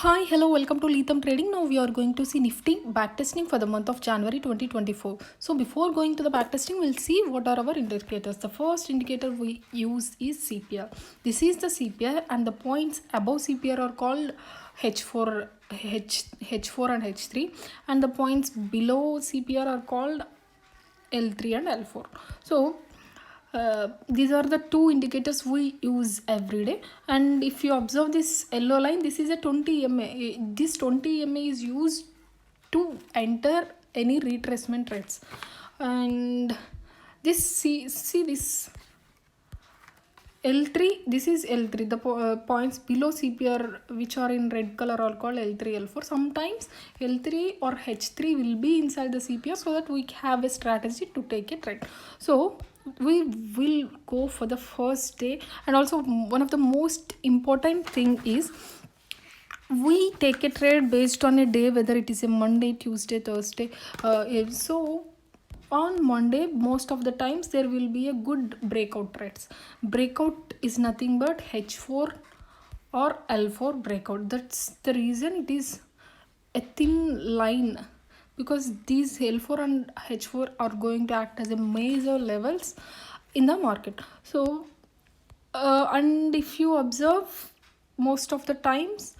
Hi, hello, welcome to Letham Trading. Now we are going to see Nifty backtesting for the month of January 2024. So before going to the backtesting, we'll see what are our indicators. The first indicator we use is CPR. This is the CPR and the points above CPR are called H4, H4 and H3, and the points below CPR are called L3 and L4. So these are the two indicators we use every day, and if you observe this yellow line, this is a 20 MA. This 20 MA is used to enter any retracement trades, and this see this L3, this is L3. The points below CPR which are in red color are called L3, L4. Sometimes L3 or H3 will be inside the CPR so that we have a strategy to take a trade. So we will go for the first day, and also one of the most important thing is we take a trade based on a day, whether it is a Monday, Tuesday, Thursday. So on Monday, most of the times there will be a good breakout trades. Breakout is nothing but H4 or L4 breakout. That's the reason it is a thin line, because these L4 and H4 are going to act as a major levels in the market. So and if you observe, most of the times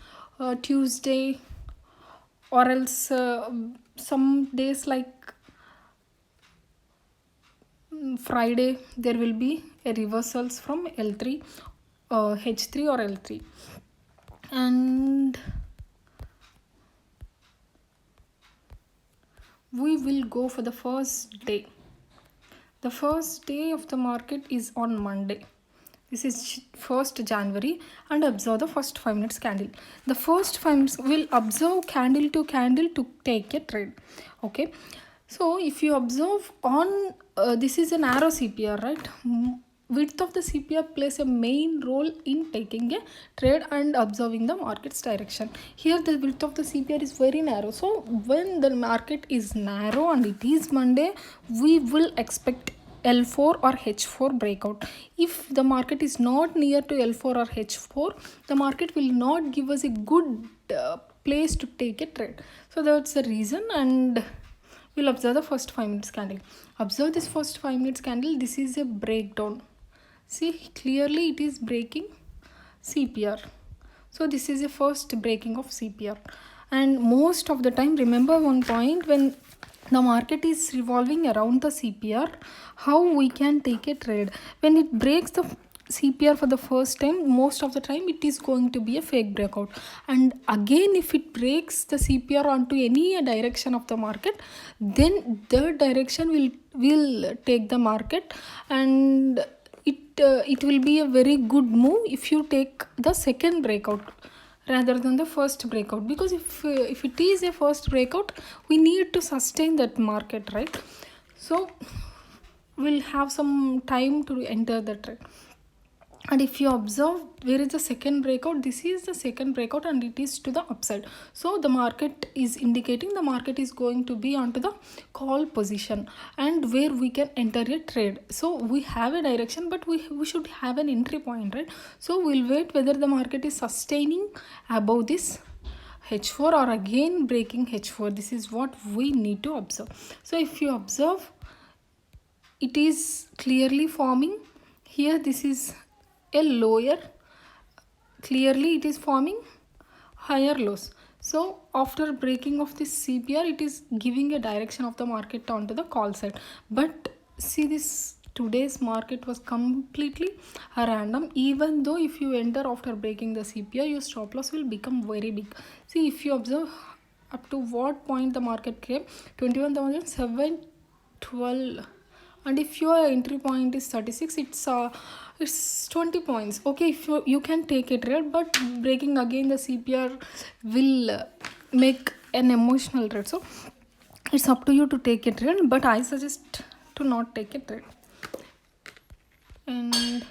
Tuesday or else some days like Friday, there will be a reversals from L3, H3 or L3, and we will go for the first day. The first day of the market is on Monday. This is 1st January, and observe the first 5 minutes candle. The first 5 minutes will observe candle to take a trade. Okay, so if you observe on this is an arrow CPR, right? Width of the CPR plays a main role in taking a trade and observing the market's direction. Here the width of the CPR is very narrow. So when the market is narrow and it is Monday, we will expect L4 or H4 breakout. If the market is not near to L4 or H4, the market will not give us a good place to take a trade. So that's the reason, and we'll observe the first 5 minutes candle. Observe this first 5 minutes candle. This is a breakdown. See, clearly it is breaking CPR. So this is a first breaking of CPR. And most of the time, remember one point, when the market is revolving around the CPR, how we can take a trade. When it breaks the CPR for the first time, most of the time it is going to be a fake breakout, and again if it breaks the CPR onto any direction of the market, then the direction will take the market, and it will be a very good move if you take the second breakout rather than the first breakout, because if it is a first breakout, we need to sustain that market, right? So we'll have some time to enter the trade. And if you observe, where is the second breakout? This is the second breakout, and it is to the upside. So the market is indicating the market is going to be onto the call position, and where we can enter a trade. So we have a direction, but we should have an entry point, right? So we'll wait whether the market is sustaining above this H4 or again breaking H4. This is what we need to observe. So if you observe, it is clearly forming here. This is a lower, clearly it is forming higher lows. So after breaking of this CPR, it is giving a direction of the market onto the call side. But see, this today's market was completely random. Even though if you enter after breaking the CPR, your stop loss will become very big. See, if you observe up to what point the market came, 21,712, and if your entry point is 36, it's 20 points. Okay, if you can take a trade, but breaking again the CPR will make an emotional trade. So it's up to you to take a trade, but I suggest to not take a trade. And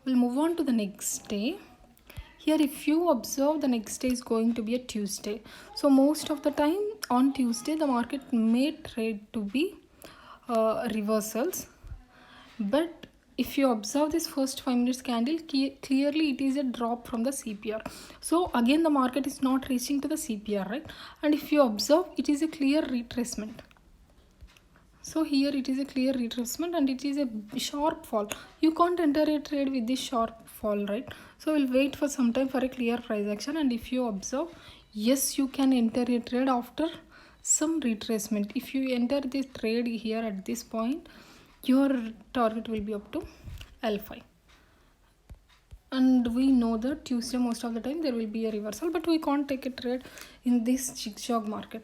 we'll move on to the next day. Here, if you observe, the next day is going to be a Tuesday. So most of the time on Tuesday, the market may trade to be reversals, but if you observe this first 5 minutes candle, clearly it is a drop from the CPR. So again the market is not reaching to the CPR, right? And if you observe, it is a clear retracement. So here it is a clear retracement and it is a sharp fall. You can't enter a trade with this sharp fall, right? So we'll wait for some time for a clear price action. And if you observe, yes, you can enter a trade after some retracement. If you enter this trade here at this point, your target will be up to L5. And we know that Tuesday most of the time there will be a reversal, but we can't take a trade in this zigzag market.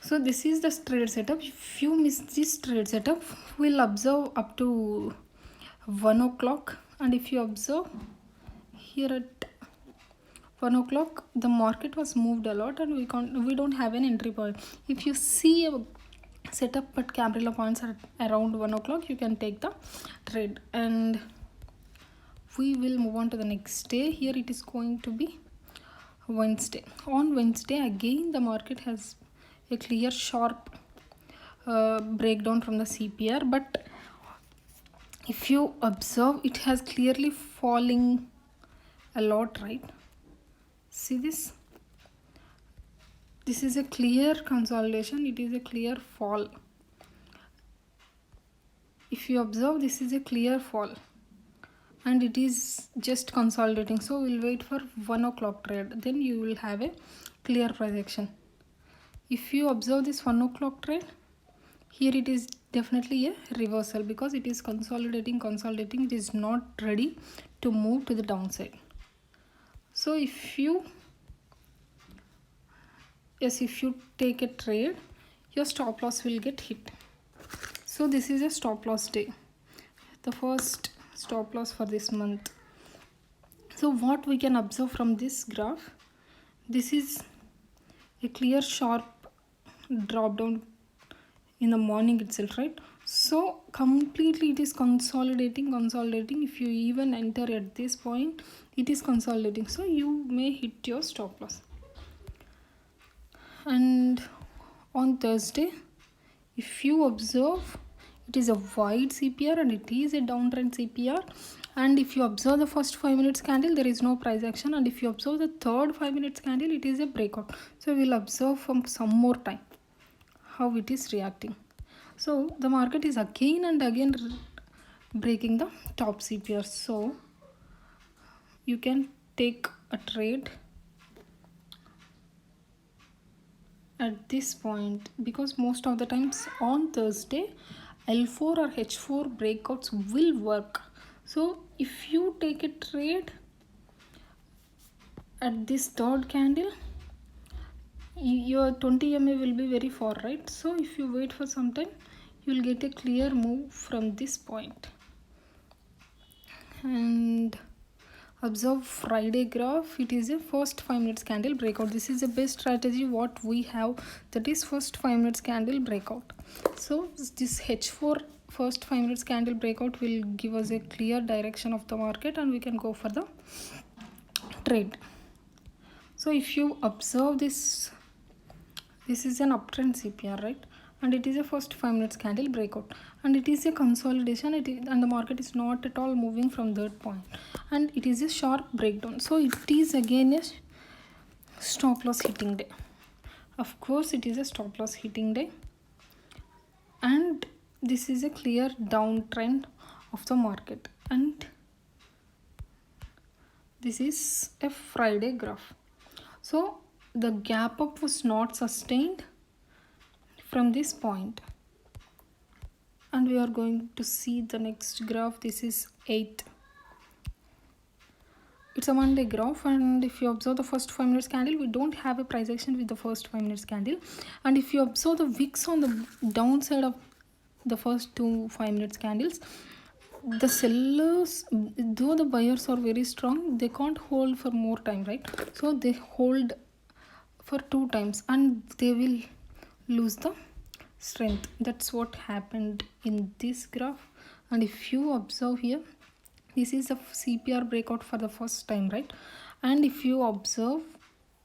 So this is the trade setup. If you miss this trade setup, we'll observe up to 1 o'clock. And if you observe here at 1 o'clock, the market was moved a lot and we don't have an entry point. If you see a setup at camarilla points at around 1 o'clock, you can take the trade. And we will move on to the next day. Here it is going to be Wednesday. On Wednesday again the market has a clear sharp breakdown from the CPR, but if you observe, it has clearly falling a lot, right? See this? This is a clear consolidation. It is a clear fall. If you observe, this is a clear fall and it is just consolidating. So we'll wait for 1 o'clock trade, then you will have a clear price action. If you observe this 1 o'clock trade, here it is definitely a reversal because it is consolidating. It is not ready to move to the downside. So if you take a trade, your stop loss will get hit. So this is a stop loss day, the first stop loss for this month. So what we can observe from this graph, this is a clear sharp drop down in the morning itself, right? So completely it is consolidating. If you even enter at this point, it is consolidating, so you may hit your stop loss. And on Thursday, if you observe, it is a wide CPR and it is a downtrend CPR. And if you observe the first 5 minutes candle, there is no price action. And if you observe the third 5 minutes candle, it is a breakout. So we will observe from some more time how it is reacting. So the market is again and again breaking the top CPR. So you can take a trade at this point because most of the times on Thursday, L4 or H4 breakouts will work. So if you take a trade at this third candle, your 20 MA will be very far, right? So if you wait for some time, you will get a clear move from this point. And observe Friday graph. It is a first 5 minutes candle breakout. This is the best strategy what we have, that is first 5 minutes candle breakout. So this H4 first 5 minutes candle breakout will give us a clear direction of the market and we can go for the trade. So if you observe this is an uptrend CPR, right? And it is a first 5 minutes candle breakout and it is a consolidation, and the market is not at all moving from that point, and it is a sharp breakdown. So it is again a stop loss hitting day. Of course it is a stop loss hitting day, and this is a clear downtrend of the market, and this is a Friday graph. So the gap up was not sustained from this point, and we are going to see the next graph. This is 8th. It's a Monday graph, and if you observe the first 5 minutes candle, we don't have a price action with the first 5 minutes candle. And if you observe the wicks on the downside of the first 5 minutes candles, the sellers, though the buyers are very strong, they can't hold for more time, right? So they hold for 2 times and they will lose the strength. That's what happened in this graph. And if you observe here, this is a CPR breakout for the first time, right? And if you observe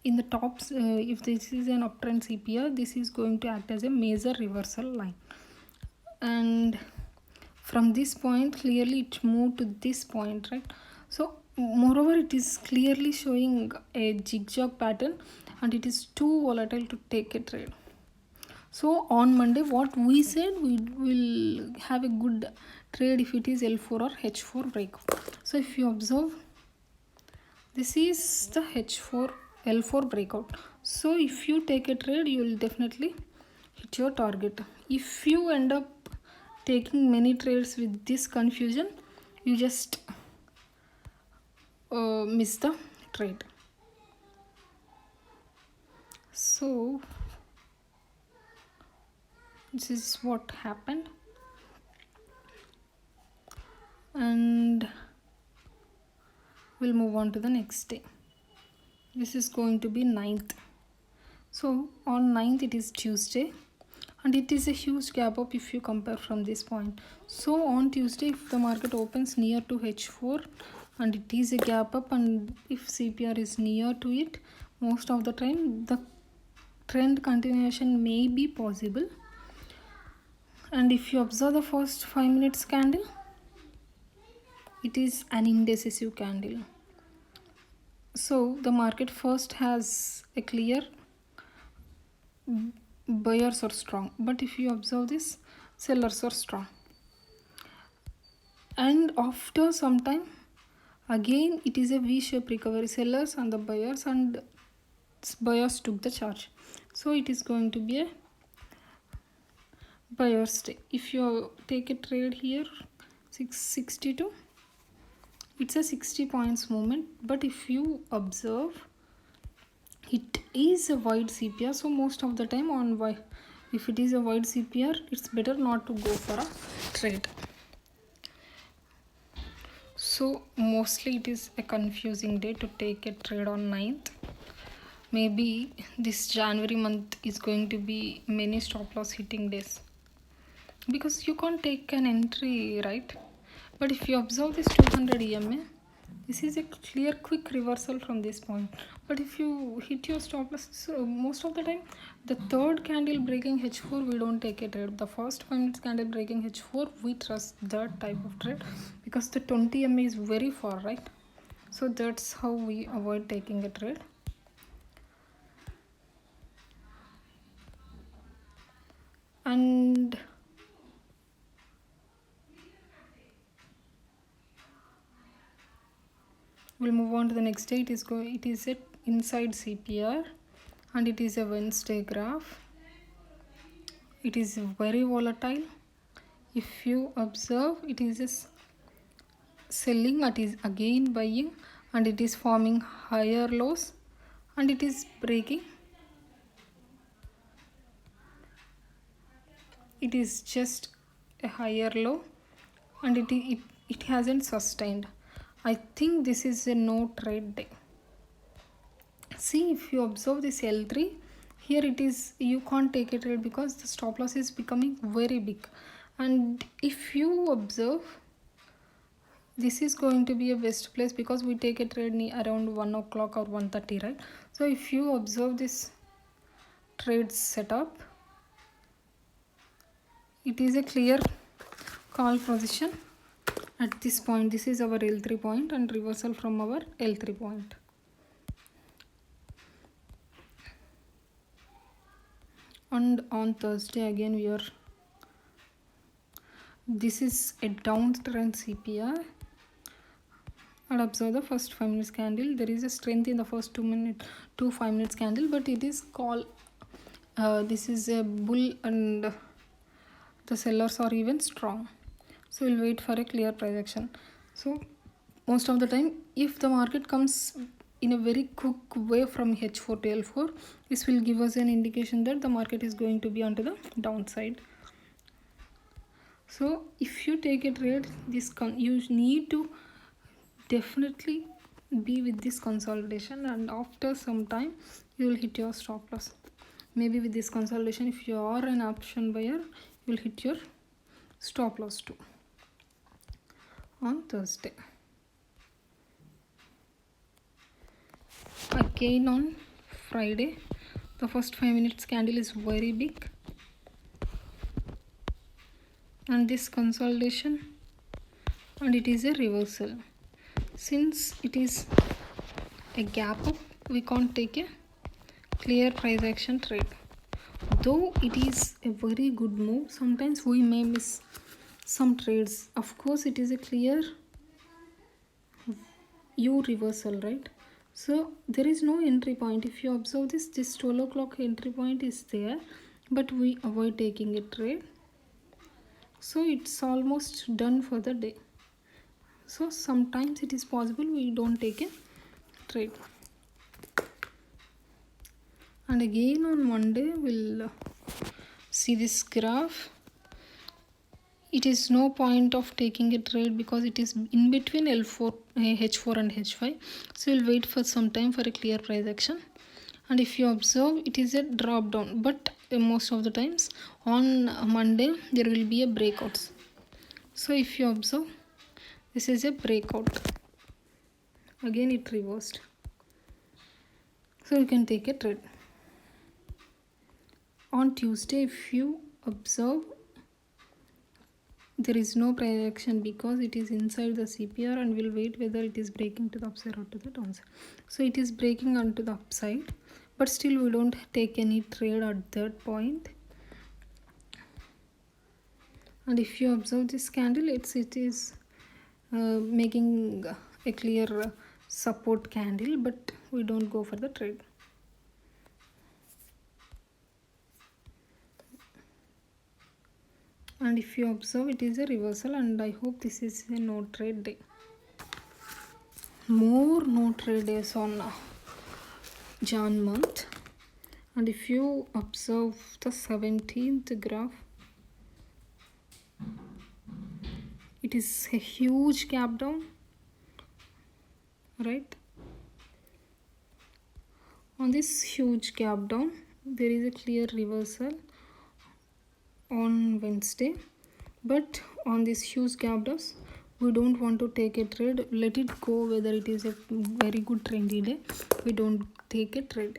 in the tops, if this is an uptrend CPR, this is going to act as a major reversal line. And from this point clearly it moved to this point, right? So moreover it is clearly showing a zigzag pattern and it is too volatile to take a trade. So on Monday what we said, we will have a good trade if it is L4 or H4 break. So if you observe, this is the H4 L4 breakout. So if you take a trade, you will definitely hit your target. If you end up taking many trades with this confusion, you just miss the trade. So this is what happened, and we'll move on to the next day. This is going to be 9th. So on 9th it is Tuesday, and it is a huge gap up if you compare from this point. So on Tuesday, if the market opens near to H4 and it is a gap up, and if CPR is near to it, most of the time the trend continuation may be possible. And if you observe the first 5 minutes candle, it is an indecisive candle. So the market first has a clear buyers are strong, but if you observe this, sellers are strong, and after some time again it is a V-shaped recovery, sellers and the buyers, and buyers took the charge. So it is going to be a buyer's day. If you take a trade here 662, it's a 60 points movement, but if you observe, it is a wide CPR. So most of the time on why, if it is a wide CPR, it's better not to go for a trade. So mostly it is a confusing day to take a trade on 9th. Maybe this January month is going to be many stop loss hitting days, because you can't take an entry, right? But if you observe this 200 EMA, this is a clear quick reversal from this point. But if you hit your stop loss, so most of the time the third candle breaking H4, we don't take a trade. The first 5 minutes candle breaking H4, we trust that type of trade, because the 20 EMA is very far, right? So that's how we avoid taking a trade. And we'll move on to the next day. It is a inside CPR, and it is a Wednesday graph. It is very volatile. If you observe, it is a selling, it is again buying, and it is forming higher lows, and it is breaking. It is just a higher low, and it hasn't sustained. I think this is a no trade day. See, if you observe this L3, here it is, you can't take a trade because the stop loss is becoming very big. And if you observe, this is going to be a best place, because we take a trade around 1 o'clock or 1:30, right? So if you observe this trade setup, it is a clear call position at this point. This is our L3 point and reversal from our L3 point. And on Thursday again this is a downtrend CPR, and observe the first 5 minutes candle. There is a strength in the first 2 5 minutes candle, but it is called this is a bull, and the sellers are even strong. So we'll wait for a clear price action. So most of the time, if the market comes in a very quick way from H4 to L4, this will give us an indication that the market is going to be onto the downside. So if you take a trade, you need to definitely be with this consolidation, and after some time you will hit your stop loss. Maybe with this consolidation, if you are an option buyer, you will hit your stop loss too on Thursday. Again on Friday, the first 5 minutes candle is very big, and this consolidation, and it is a reversal. Since it is a gap up, we can't take a clear price action trade. Though it is a very good move, sometimes we may miss some trades. Of course, it is a clear U reversal, right? So there is no entry point. If you observe this 12 o'clock entry point is there, but we avoid taking a trade. So it's almost done for the day. So sometimes it is possible we don't take a trade. And again on Monday we'll see this graph. It is no point of taking a trade because it is in between L4, H4 and H5. So we'll wait for some time for a clear price action. And if you observe, it is a drop down, but most of the times on Monday there will be a breakouts. So if you observe, this is a breakout. Again it reversed. So you can take a trade. On Tuesday, if you observe, there is no price action because it is inside the CPR, and we'll wait whether it is breaking to the upside or to the downside. So it is breaking onto the upside, but still we don't take any trade at that point. And if you observe this candle, it is making a clear support candle, but we don't go for the trade. And if you observe, it is a reversal, and I hope this is a no trade day. More no trade days on Jan month. And if you observe the 17th graph, it is a huge gap down, right? On this huge gap down, there is a clear reversal on Wednesday, but on this huge gap downs, we don't want to take a trade. Let it go. Whether it is a very good trendy day, we don't take a trade.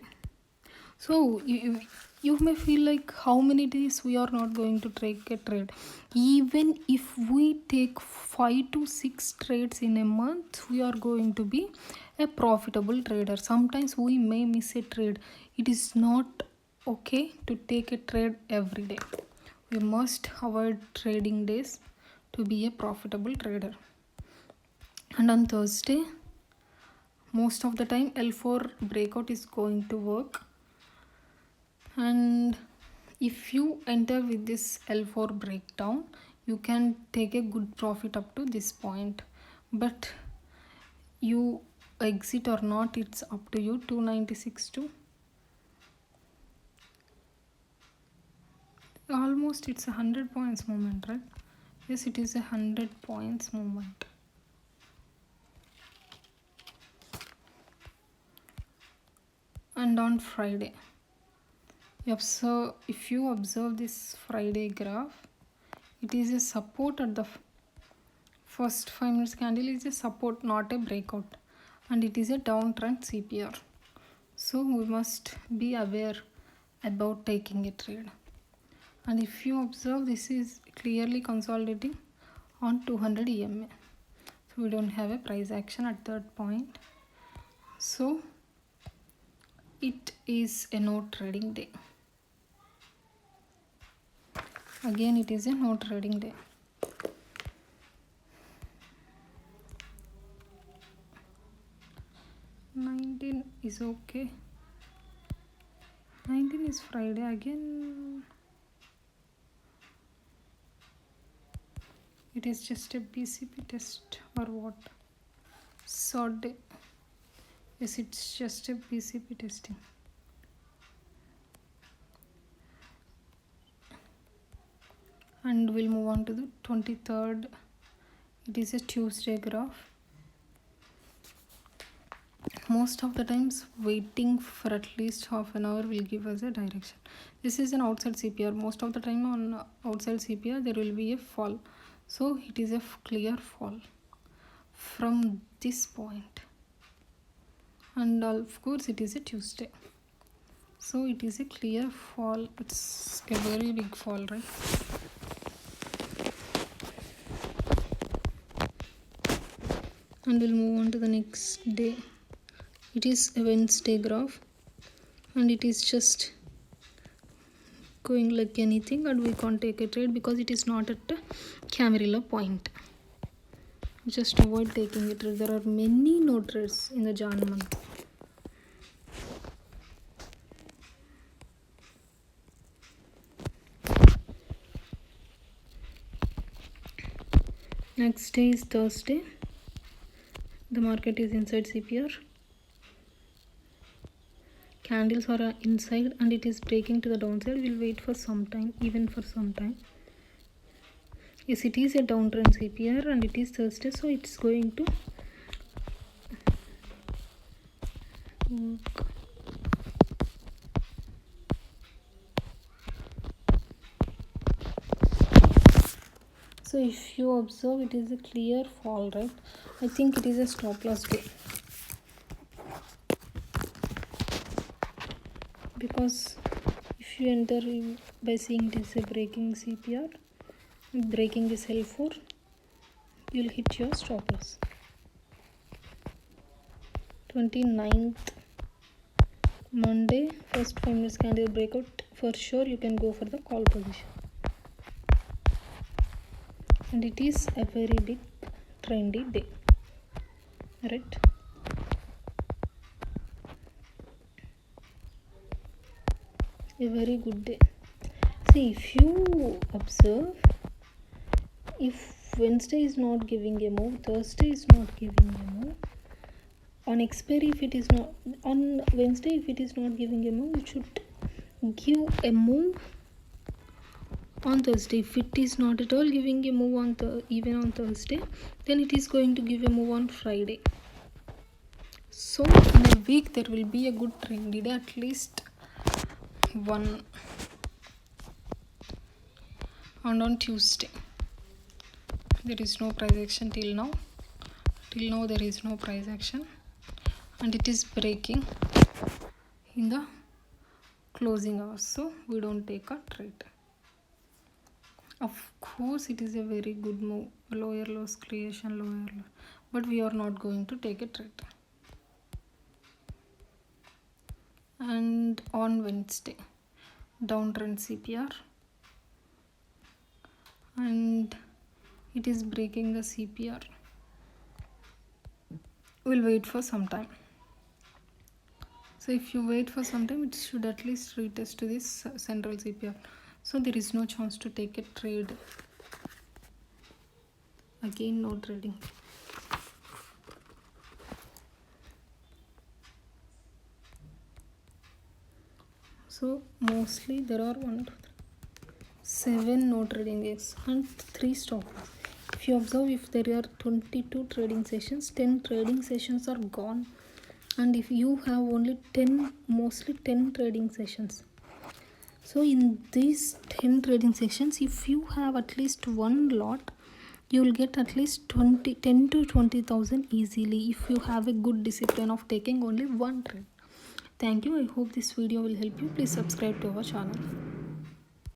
So you may feel like, how many days we are not going to take a trade? Even if we take 5 to 6 trades in a month, we are going to be a profitable trader. Sometimes we may miss a trade. It is not okay to take a trade every day. We must avoid trading days to be a profitable trader. And on Thursday, most of the time L4 breakout is going to work. And if you enter with this L4 breakdown, you can take a good profit up to this point. But you exit or not, it's up to you. 296 to almost, it's a 100 points movement, right? Yes, it is a 100 points movement. And on Friday, if you observe this Friday graph, it is a support at the first 5 minutes candle is a support, not a breakout, and it is a downtrend CPR. So we must be aware about taking a trade. And if you observe, this is clearly consolidating on 200 EMA. So we don't have a price action at that point. So it is a no trading day. Again, it is a no trading day. Is okay. 19 is Friday again. It is just a BCP test or what? Sunday. Yes, it's just a BCP testing. And we'll move on to the 23rd. It is a Tuesday graph. Most of the times waiting for at least half an hour will give us a direction. This is an outside CPR. Most of the time on outside CPR there will be a fall. So it is a clear fall from this point. And of course it is a Tuesday. So it is a clear fall. It's a very big fall, right? and we'll move on to the next day. It is a Wednesday graph and it is just going like anything, and we can't take a trade because it is not at the camarilla point. Just avoid taking a trade. There are many no trades in the Jan month. Next day is Thursday. The market is inside CPR. Candles are inside and it is breaking to the downside. We'll wait for some time, even for some time. Yes, it is a downtrend CPR and it is Thursday, so it's going to work. So if you observe, it is a clear fall, right? I think it is a stop loss day, because if you enter by seeing it is a breaking CPR, breaking this L4, you'll hit your stop loss. 29th Monday, first 5 minutes candle breakout, for sure you can go for the call position. And it is a very big trendy day, right? A very good day. See, if you observe, if Wednesday is not giving a move, Thursday is not giving a move, on expiry, if it is not on Wednesday, if it is not giving a move, it should give a move on Thursday. If it is not at all giving a move on even on Thursday, then it is going to give a move on Friday. So in a week there will be a good trendy day, at least one. And on Tuesday there is no price action till now. Till now there is no price action, and it is breaking in the closing hours, so we don't take a trade. Of course it is a very good move, lower lows creation, lower low, but we are not going to take a trade. And on Wednesday, downtrend CPR, and it is breaking the CPR. We'll wait for some time. So if you wait for some time, it should at least retest to this central CPR. So there is no chance to take a trade. Again, no trading. So mostly there are 7 no trading days and 3 stop loss. If you observe, if there are 22 trading sessions, 10 trading sessions are gone, and if you have only 10, mostly 10 trading sessions. So in these 10 trading sessions, if you have at least one lot, you will get at least 10 to 20,000 easily if you have a good discipline of taking only one trade. Thank you. I hope this video will help you. Please subscribe to our channel.